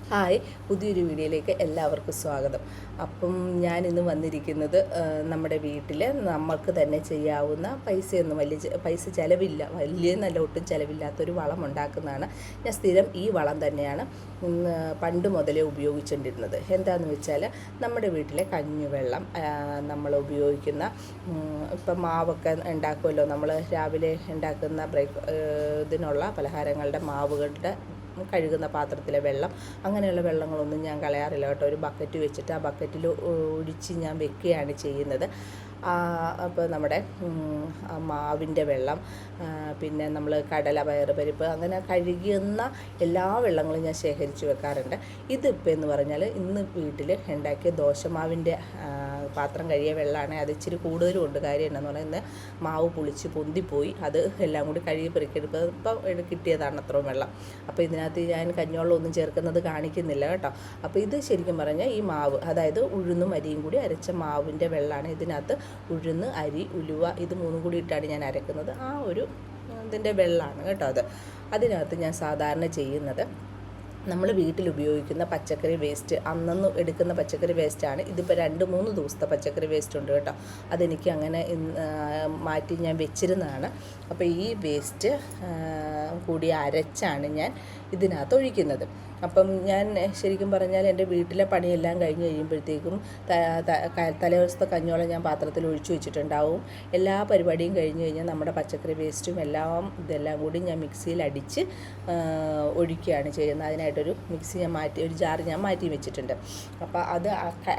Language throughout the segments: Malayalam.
ഹായ്, പുതിയൊരു വീഡിയോയിലേക്ക് എല്ലാവർക്കും സ്വാഗതം. അപ്പം ഞാനിന്ന് വന്നിരിക്കുന്നത് നമ്മുടെ വീട്ടിൽ നമുക്ക് തന്നെ ചെയ്യാവുന്ന പൈസയൊന്നും പൈസ ചിലവില്ല, വലിയ നല്ല ഒട്ടും ചിലവില്ലാത്തൊരു വളം ഉണ്ടാക്കുന്നതാണ്. ഞാൻ സ്ഥിരം ഈ വളം തന്നെയാണ് പണ്ട് മുതലേ ഉപയോഗിച്ചുകൊണ്ടിരുന്നത്. എന്താണെന്ന് വെച്ചാൽ നമ്മുടെ വീട്ടിലെ കഞ്ഞിവെള്ളം നമ്മൾ ഉപയോഗിക്കുന്ന ഇപ്പം മാവൊക്കെ ഉണ്ടാക്കുമല്ലോ, നമ്മൾ രാവിലെ ഉണ്ടാക്കുന്ന ഇതിനുള്ള പലഹാരങ്ങളുടെ മാവുകളുടെ കഴുകുന്ന പാത്രത്തിലെ വെള്ളം, അങ്ങനെയുള്ള വെള്ളങ്ങളൊന്നും ഞാൻ കളയാറില്ല കേട്ടോ. ഒരു ബക്കറ്റ് വെച്ചിട്ട് ആ ബക്കറ്റിൽ ഒഴിച്ച് ഞാൻ വെക്കുകയാണ് ചെയ്യുന്നത്. അപ്പോൾ നമ്മുടെ മാവിൻ്റെ വെള്ളം, പിന്നെ നമ്മൾ കടല, പയറ്, പരിപ്പ് അങ്ങനെ കഴുകുന്ന എല്ലാ വെള്ളങ്ങളും ഞാൻ ശേഖരിച്ച് വെക്കാറുണ്ട്. ഇതിപ്പോൾ എന്ന് പറഞ്ഞാൽ ഇന്ന് വീട്ടിൽ ഉണ്ടാക്കിയ ദോശമാവിൻ്റെ പാത്രം കഴിയ വെള്ളമാണ്. അത് ഇച്ചിരി കൂടുതലും ഉണ്ട്. കാര്യം എന്നാന്ന് പറഞ്ഞാൽ ഇന്ന് മാവ് പുളിച്ച് പൊന്തിപ്പോയി, അത് എല്ലാം കൂടി കഴുകി പെറുക്കിയെടുക്കുക. ഇപ്പം കിട്ടിയതാണ് അത്രയും വെള്ളം. അപ്പോൾ ഇതിനകത്ത് ഞാൻ കഞ്ഞിവെള്ളം ഒന്നും ചേർക്കുന്നത് കാണിക്കുന്നില്ല കേട്ടോ. അപ്പോൾ ഇത് ശരിക്കും പറഞ്ഞാൽ ഈ മാവ്, അതായത് ഉഴുന്നും അരിയും കൂടി അരച്ച മാവിൻ്റെ വെള്ളമാണ്. ഇതിനകത്ത് ഉഴുന്ന്, അരി, ഉലുവ ഇത് മൂന്നും കൂടി ഇട്ടാണ് ഞാൻ അരക്കുന്നത്. ആ ഒരു ഇതിൻ്റെ വെള്ളമാണ് കേട്ടോ അത്. അതിനകത്ത് ഞാൻ സാധാരണ ചെയ്യുന്നത്, നമ്മൾ വീട്ടിൽ ഉപയോഗിക്കുന്ന പച്ചക്കറി വേസ്റ്റ്, അന്നന്ന് എടുക്കുന്ന പച്ചക്കറി വേസ്റ്റാണ്. ഇതിപ്പോൾ 2-3 ദിവസത്തെ പച്ചക്കറി വേസ്റ്റ് ഉണ്ട് കേട്ടോ. അതെനിക്ക് അങ്ങനെ മാറ്റി ഞാൻ വെച്ചിരുന്നതാണ്. അപ്പോൾ ഈ വേസ്റ്റ് കൂടി അരച്ചാണ് ഞാൻ ഇതിനകത്ത് ഒഴിക്കുന്നത്. അപ്പം ഞാൻ ശരിക്കും പറഞ്ഞാൽ എൻ്റെ വീട്ടിലെ പണിയെല്ലാം കഴിഞ്ഞ് കഴിയുമ്പോഴത്തേക്കും തലേദിവസത്തെ കഞ്ഞോളം ഞാൻ പാത്രത്തിൽ ഒഴിച്ചു വെച്ചിട്ടുണ്ടാവും. എല്ലാ പരിപാടിയും കഴിഞ്ഞ് കഴിഞ്ഞാൽ നമ്മുടെ പച്ചക്കറി വേസ്റ്റും ഇതെല്ലാം കൂടി ഞാൻ മിക്സിയിൽ അടിച്ച് ഒഴിക്കുകയാണ് ചെയ്യുന്നത്. അതിനായിട്ടൊരു മിക്സി ഒരു ജാർ ഞാൻ മാറ്റി വെച്ചിട്ടുണ്ട്. അപ്പോൾ അത്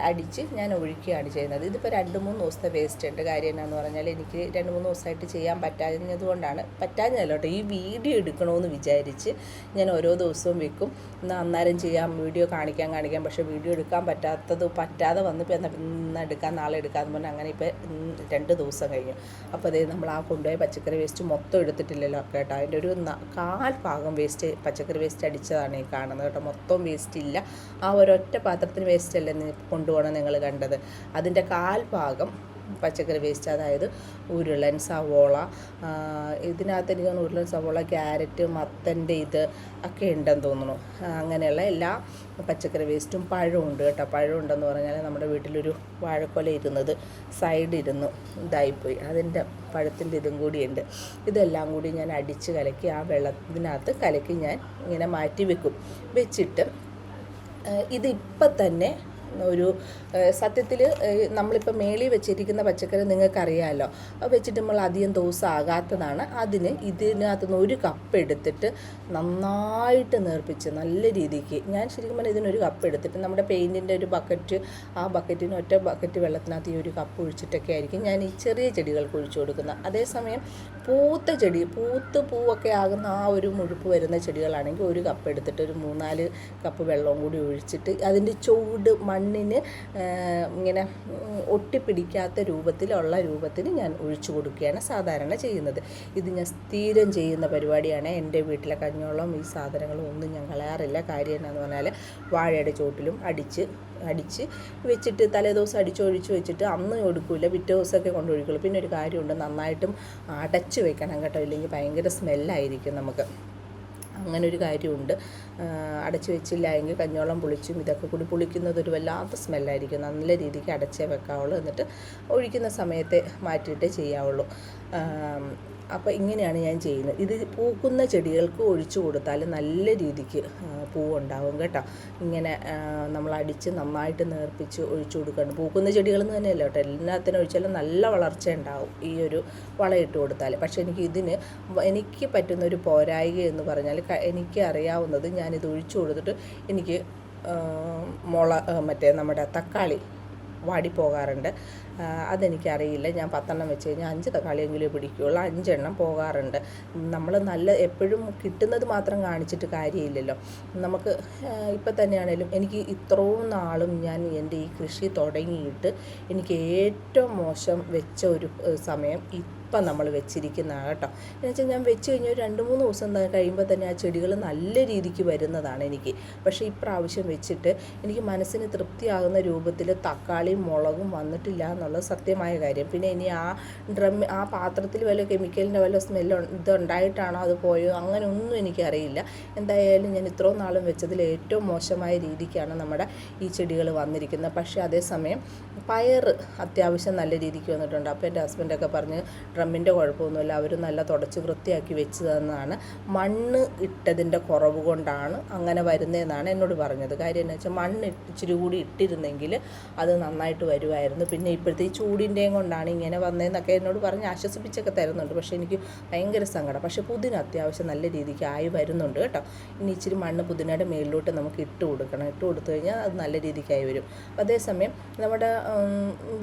അടിച്ച് ഞാൻ ഒഴിക്കുകയാണ് ചെയ്യുന്നത്. ഇതിപ്പോൾ 2-3 ദിവസത്തെ വേസ്റ്റ് ഉണ്ട്. കാര്യം എന്നാന്ന് പറഞ്ഞാൽ എനിക്ക് 2-3 ദിവസമായിട്ട് ചെയ്യാൻ പറ്റാഞ്ഞതുകൊണ്ടാണ്, പറ്റാഞ്ഞല്ലോ കേട്ടോ. ഈ വീഡിയോ എടുക്കണമെന്ന് വിചാരിച്ച് ഞാൻ ഓരോ ദിവസവും വെക്കും, അന്നേരം ചെയ്യാം, വീഡിയോ കാണിക്കാം. പക്ഷേ വീഡിയോ എടുക്കാൻ പറ്റാതെ വന്നിപ്പോൾ ഇന്ന് എടുക്കാം, നാളെ എടുക്കാമെന്ന് പറഞ്ഞാൽ അങ്ങനെ ഇപ്പോൾ 2 ദിവസം കഴിഞ്ഞു. അപ്പോൾ അതേ നമ്മൾ കൊണ്ടുപോയ പച്ചക്കറി വേസ്റ്റ് മൊത്തം എടുത്തിട്ടില്ലല്ലോ കേട്ടോ. അതിൻ്റെ ഒരു 1/4 ഭാഗം വേസ്റ്റ്, പച്ചക്കറി വേസ്റ്റ് അടിച്ചതാണ് ഈ കാണുന്നത് കേട്ടോ. മൊത്തം വേസ്റ്റ് ഇല്ല. ആ ഒരൊറ്റ പാത്രത്തിന് വേസ്റ്റ് അല്ലേ കൊണ്ടുപോകണം നിങ്ങൾ കണ്ടത്. അതിൻ്റെ 1/4 ഭാഗം പച്ചക്കറി വേസ്റ്റ്, അതായത് ഉരുളൻ, സവോള, ഇതിനകത്ത് എനിക്ക് ഉരുളൻ, സവോള, ക്യാരറ്റ്, മത്തൻ്റെ ഇത് ഒക്കെ ഉണ്ടെന്ന് തോന്നുന്നു. അങ്ങനെയുള്ള എല്ലാ പച്ചക്കറി വേസ്റ്റും, പഴമുണ്ട് കേട്ടോ. പഴമുണ്ടെന്ന് പറഞ്ഞാൽ നമ്മുടെ വീട്ടിലൊരു വാഴക്കൊല ഇരുന്നത് സൈഡിരുന്ന് ഇതായിപ്പോയി, അതിൻ്റെ പഴത്തിൻ്റെ ഇതും കൂടിയുണ്ട്. ഇതെല്ലാം കൂടി ഞാൻ അടിച്ച് കലക്കി ആ വെള്ളത്തിനകത്ത് കലക്കി ഞാൻ ഇങ്ങനെ മാറ്റി വെച്ചിട്ട് ഇതിപ്പം തന്നെ ഒരു സത്യത്തിൽ നമ്മളിപ്പോൾ മേളിൽ വെച്ചിരിക്കുന്ന പച്ചക്കറി നിങ്ങൾക്കറിയാമല്ലോ, വെച്ചിട്ട് നമ്മൾ അധികം ദിവസം ആകാത്തതാണ്. ഇതിനകത്തുനിന്ന് 1 കപ്പ് എടുത്തിട്ട് നന്നായിട്ട് നേർപ്പിച്ച് നല്ല രീതിക്ക്, ഞാൻ ശരിക്കും പറഞ്ഞാൽ ഇതിനൊരു കപ്പ് എടുത്തിട്ട് നമ്മുടെ പെയിൻറ്റിൻ്റെ ഒരു ബക്കറ്റ്, ആ ബക്കറ്റിന് ഒറ്റ ബക്കറ്റ് വെള്ളത്തിനകത്ത് ഈ 1 കപ്പ് ഒഴിച്ചിട്ടൊക്കെ ആയിരിക്കും ഞാൻ ഈ ചെറിയ ചെടികൾക്ക് ഒഴിച്ചു കൊടുക്കുന്നത്. അതേസമയം പൂവൊക്കെ ആകുന്ന ആ ഒരു മുഴുപ്പ് വരുന്ന ചെടികളാണെങ്കിൽ 1 കപ്പ് എടുത്തിട്ട് ഒരു 3-4 കപ്പ് വെള്ളവും കൂടി ഒഴിച്ചിട്ട് അതിൻ്റെ ചൂട് മണ്ണിന് ഇങ്ങനെ ഒട്ടിപ്പിടിക്കാത്ത രൂപത്തിന് ഞാൻ ഒഴിച്ചു കൊടുക്കുകയാണ് സാധാരണ ചെയ്യുന്നത്. ഇത് ഞാൻ സ്ഥിരം ചെയ്യുന്ന പരിപാടിയാണ്. എൻ്റെ വീട്ടിലെ കഞ്ഞോളം ഈ സാധനങ്ങളും ഒന്നും ഞാൻ കളയാറില്ല. കാര്യം എന്നാന്ന് പറഞ്ഞാൽ വാഴയുടെ ചോട്ടിലും അടിച്ച് വെച്ചിട്ട് തലേദിവസം ഒഴിച്ച് വെച്ചിട്ട് അന്ന് കൊടുക്കില്ല, പിറ്റേ ദിവസമൊക്കെ കൊണ്ടൊഴിക്കുള്ളൂ. പിന്നെ ഒരു കാര്യമുണ്ട്, നന്നായിട്ടും അടച്ച് വെക്കണം കേട്ടോ, ഇല്ലെങ്കിൽ ഭയങ്കര സ്മെല്ലായിരിക്കും നമുക്ക്. അങ്ങനെ ഒരു കാര്യമുണ്ട്. അടച്ചു വെച്ചില്ല എങ്കിൽ കഞ്ഞോളം പുളിച്ചും ഇതൊക്കെ കൂടി പുളിക്കുന്നതൊരു വല്ലാത്ത സ്മെല്ലായിരിക്കും. നല്ല രീതിക്ക് അടച്ചേ വെക്കാവുള്ളൂ. എന്നിട്ട് ഒഴിക്കുന്ന സമയത്തെ മാറ്റിയിട്ടേ ചെയ്യാവുള്ളൂ. അപ്പോൾ ഇങ്ങനെയാണ് ഞാൻ ചെയ്യുന്നത്. ഇത് പൂക്കുന്ന ചെടികൾക്ക് ഒഴിച്ചു കൊടുത്താൽ നല്ല രീതിക്ക് പൂവുണ്ടാവും കേട്ടോ. ഇങ്ങനെ നമ്മൾ അടിച്ച് നന്നായിട്ട് നേർപ്പിച്ച് ഒഴിച്ചു കൊടുക്കണം. പൂക്കുന്ന ചെടികളെന്ന് തന്നെയല്ല കേട്ടോ, എല്ലാത്തിനും ഒഴിച്ചാലും നല്ല വളർച്ച ഉണ്ടാവും ഈ ഒരു വളമിട്ട് കൊടുത്താൽ. പക്ഷേ എനിക്ക് പറ്റുന്ന ഒരു പോരായിക എന്ന് പറഞ്ഞാൽ, എനിക്ക് അറിയാവുന്നത്, ഞാനിത് ഒഴിച്ചു കൊടുത്തിട്ട് എനിക്ക് നമ്മുടെ തക്കാളി വാടിപ്പോകാറുണ്ട്. അതെനിക്കറിയില്ല. ഞാൻ 10 വെച്ച് കഴിഞ്ഞാൽ 5 തക്കാളിയെങ്കിലും പിടിക്കുകയുള്ളൂ. 5 എണ്ണം പോകാറുണ്ട്. നമ്മൾ എപ്പോഴും കിട്ടുന്നത് മാത്രം കാണിച്ചിട്ട് കാര്യമില്ലല്ലോ. നമുക്ക് ഇപ്പം തന്നെയാണേലും എനിക്ക് ഇത്രയും നാളും ഞാൻ എൻ്റെ ഈ കൃഷി തുടങ്ങിയിട്ട് എനിക്ക് ഏറ്റവും മോശം വെച്ച ഒരു സമയം ഇപ്പം നമ്മൾ വെച്ചിരിക്കുന്നതാണ് കേട്ടോ. എന്നുവെച്ചാൽ ഞാൻ വെച്ച് കഴിഞ്ഞാൽ 2-3 ദിവസം കഴിയുമ്പോൾ തന്നെ ആ ചെടികൾ നല്ല രീതിക്ക് വരുന്നതാണ് എനിക്ക്. പക്ഷേ ഇപ്രാവശ്യം വെച്ചിട്ട് എനിക്ക് മനസ്സിന് തൃപ്തിയാകുന്ന രൂപത്തിൽ തക്കാളിയും മുളകും വന്നിട്ടില്ല എന്നുള്ളത് സത്യമായ കാര്യം. പിന്നെ ഇനി ആ പാത്രത്തിൽ വല്ല കെമിക്കലിൻ്റെ വല്ല സ്മെല്ല് ഇതുണ്ടായിട്ടാണോ അത് പോയോ അങ്ങനെയൊന്നും എനിക്കറിയില്ല. എന്തായാലും ഞാൻ ഇത്രയും നാളും വെച്ചതിൽ ഏറ്റവും മോശമായ രീതിക്കാണ് നമ്മുടെ ഈ ചെടികൾ വന്നിരിക്കുന്നത്. പക്ഷേ അതേസമയം പയർ അത്യാവശ്യം നല്ല രീതിക്ക് വന്നിട്ടുണ്ട്. അപ്പോൾ എൻ്റെ ഹസ്ബൻഡൊക്കെ പറഞ്ഞ് ഡ്രമ്മിൻ്റെ കുഴപ്പമൊന്നുമില്ല, അവർ നല്ല തുടച്ച് വൃത്തിയാക്കി വെച്ച് തന്നതാണ്, മണ്ണ് ഇട്ടതിൻ്റെ കുറവ് കൊണ്ടാണ് അങ്ങനെ വരുന്നതെന്നാണ് എന്നോട് പറഞ്ഞത്. കാര്യം എന്ന് വെച്ചാൽ മണ്ണ് ഇച്ചിരി കൂടി ഇട്ടിരുന്നെങ്കിൽ അത് നന്നായിട്ട് വരുമായിരുന്നു. പിന്നെ ഇപ്പോഴത്തെ ഈ ചൂടിൻ്റെയും കൊണ്ടാണ് ഇങ്ങനെ വന്നതെന്നൊക്കെ എന്നോട് പറഞ്ഞ് ആശ്വസിപ്പിച്ചൊക്കെ തരുന്നുണ്ട്. പക്ഷേ എനിക്ക് ഭയങ്കര സങ്കടം. പക്ഷേ പുതിന അത്യാവശ്യം നല്ല രീതിക്ക് ആയി വരുന്നുണ്ട് കേട്ടോ. ഇനി ഇച്ചിരി മണ്ണ് പുതിനയുടെ മേളിലോട്ട് നമുക്ക് ഇട്ട് കൊടുക്കണം. ഇട്ട് കൊടുത്തു കഴിഞ്ഞാൽ അത് നല്ല രീതിക്കായി വരും. അതേസമയം നമ്മുടെ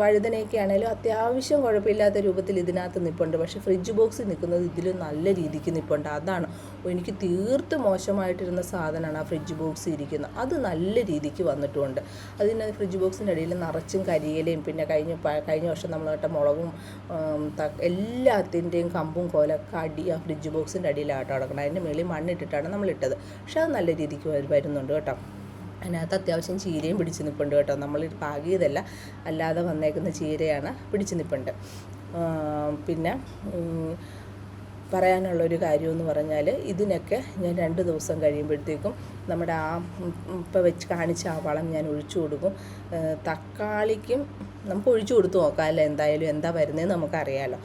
വഴുതനയൊക്കെ ആണെങ്കിലും അത്യാവശ്യം കുഴപ്പമില്ലാത്ത രൂപത്തിൽ ഇതിനകത്ത് നിൽപ്പുണ്ട്. പക്ഷേ ഫ്രിഡ്ജ് ബോക്സിൽ നിൽക്കുന്നത് ഇതിൽ നല്ല രീതിക്ക് നിൽപ്പുണ്ട്. അതാണ് എനിക്ക് തീർത്ത് മോശമായിട്ടിരുന്ന സാധനമാണ് ആ ഫ്രിഡ്ജ് ബോക്സ് ഇരിക്കുന്നത്. അത് നല്ല രീതിക്ക് വന്നിട്ടുമുണ്ട്. അതിന് ഫ്രിഡ്ജ് ബോക്സിൻ്റെ അടിയിൽ നിറച്ചും കരിയിലയും പിന്നെ കഴിഞ്ഞ വർഷം നമ്മൾ നട്ട മുളകും എല്ലാത്തിൻ്റെയും കമ്പും കോലൊക്കെ ആ ഫ്രിഡ്ജ് ബോക്സിൻ്റെ അടിയിലാട്ടോ കിടക്കണം. അതിൻ്റെ മേളിൽ മണ്ണിട്ടിട്ടാണ് നമ്മളിട്ടത്. പക്ഷേ അത് നല്ല രീതിക്ക് വരുന്നുണ്ട് കേട്ടോ. അതിനകത്ത് അത്യാവശ്യം ചീരയും പിടിച്ച് നിൽപ്പുണ്ട് കേട്ടോ. നമ്മൾ പാകിയതല്ല, അല്ലാതെ വന്നേക്കുന്ന ചീരയാണ് പിടിച്ച് നിൽപ്പുണ്ട്. പിന്നെ പറയാനുള്ളൊരു കാര്യമെന്ന് പറഞ്ഞാൽ ഇതിനൊക്കെ ഞാൻ 2 ദിവസം കഴിയുമ്പോഴത്തേക്കും നമ്മുടെ ഇപ്പോൾ വെച്ച് കാണിച്ച ആ വളം ഞാൻ ഒഴിച്ചു കൊടുക്കും. തക്കാളിക്കും നമുക്ക് ഒഴിച്ചു കൊടുത്ത് നോക്കാം അല്ലേ, എന്തായാലും എന്താ വരുന്നതെന്ന് നമുക്കറിയാമല്ലോ.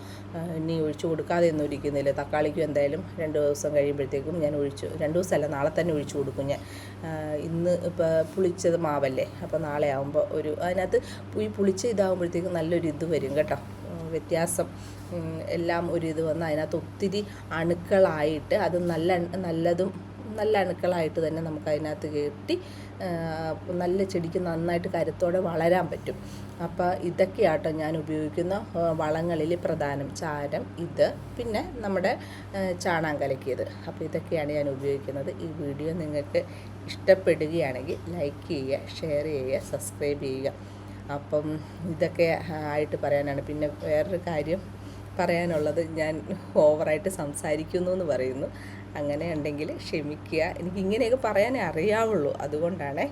ഇനി ഒഴിച്ചു കൊടുക്കാതെ ഒന്നും ഇരിക്കുന്നില്ല. തക്കാളിക്കും എന്തായാലും 2 ദിവസം കഴിയുമ്പോഴത്തേക്കും ഞാൻ 2 ദിവസമല്ല, നാളെ തന്നെ ഒഴിച്ചു കൊടുക്കും ഞാൻ. ഇന്ന് ഇപ്പോൾ പുളിച്ചത് മാവല്ലേ, അപ്പോൾ നാളെ ആകുമ്പോൾ അതിനകത്ത് ഈ പുളിച്ച ഇതാകുമ്പോഴത്തേക്കും നല്ലൊരു ഇത് വരും കേട്ടോ, വ്യത്യാസം എല്ലാം ഇത് വന്ന് അതിനകത്ത് ഒത്തിരി അണുക്കളായിട്ട് അത് നല്ല അണുക്കളായിട്ട് തന്നെ നമുക്ക് അതിനകത്ത് കെട്ടി നല്ല ചെടിക്ക് നന്നായിട്ട് കരുത്തോടെ വളരാൻ പറ്റും. അപ്പോൾ ഇതൊക്കെയാട്ടോ ഞാൻ ഉപയോഗിക്കുന്ന വളങ്ങളിൽ പ്രധാനം. ചാരം, പിന്നെ നമ്മുടെ ചാണകം കലക്കിയത്. അപ്പോൾ ഇതൊക്കെയാണ് ഞാൻ ഉപയോഗിക്കുന്നത്. ഈ വീഡിയോ നിങ്ങൾക്ക് ഇഷ്ടപ്പെടുകയാണെങ്കിൽ ലൈക്ക് ചെയ്യുക, ഷെയർ ചെയ്യുക, സബ്സ്ക്രൈബ് ചെയ്യുക. അപ്പം ഇതൊക്കെ ആയിട്ട് പറയാനാണ്. പിന്നെ വേറൊരു കാര്യം പറയാനുള്ളത്, ഞാൻ ഓവറായിട്ട് സംസാരിക്കുന്നു എന്ന് പറയുന്നു. അങ്ങനെ ഉണ്ടെങ്കിൽ ക്ഷമിക്കുക. എനിക്കിങ്ങനെയൊക്കെ പറയാനേ അറിയാവുള്ളൂ, അതുകൊണ്ടാണേ.